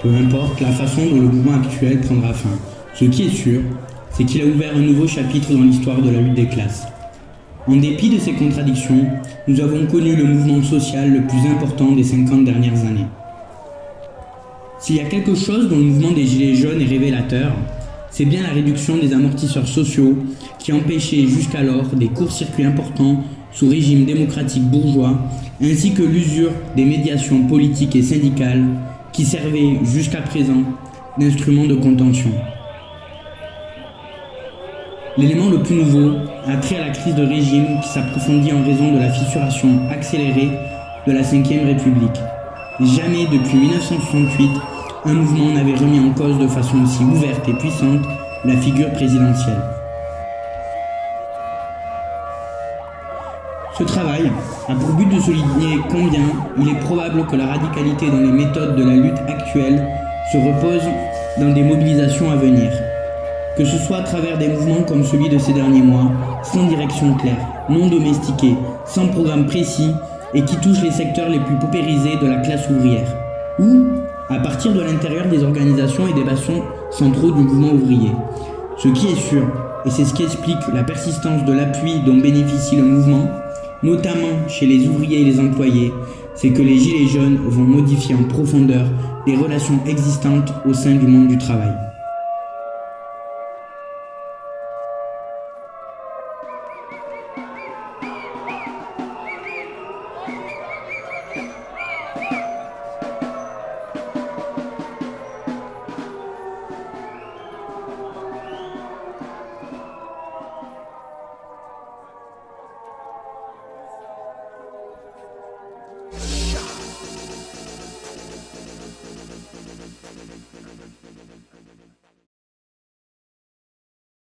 peu importe la façon dont le mouvement actuel prendra fin. Ce qui est sûr, c'est qu'il a ouvert un nouveau chapitre dans l'histoire de la lutte des classes. En dépit de ces contradictions, nous avons connu le mouvement social le plus important des 50 dernières années. S'il y a quelque chose dont le mouvement des Gilets jaunes est révélateur, c'est bien la réduction des amortisseurs sociaux qui empêchaient jusqu'alors des court-circuits importants sous régime démocratique bourgeois, ainsi que l'usure des médiations politiques et syndicales qui servaient jusqu'à présent d'instruments de contention. L'élément le plus nouveau a trait à la crise de régime qui s'approfondit en raison de la fissuration accélérée de la Ve République. Jamais depuis 1968, un mouvement n'avait remis en cause de façon aussi ouverte et puissante la figure présidentielle. Ce travail a pour but de souligner combien il est probable que la radicalité dans les méthodes de la lutte actuelle se repose dans des mobilisations à venir. Que ce soit à travers des mouvements comme celui de ces derniers mois, sans direction claire, non domestiqués, sans programme précis et qui touchent les secteurs les plus paupérisés de la classe ouvrière, ou à partir de l'intérieur des organisations et des bassins centraux du mouvement ouvrier. Ce qui est sûr, et c'est ce qui explique la persistance de l'appui dont bénéficie le mouvement, notamment chez les ouvriers et les employés, c'est que les Gilets jaunes vont modifier en profondeur les relations existantes au sein du monde du travail.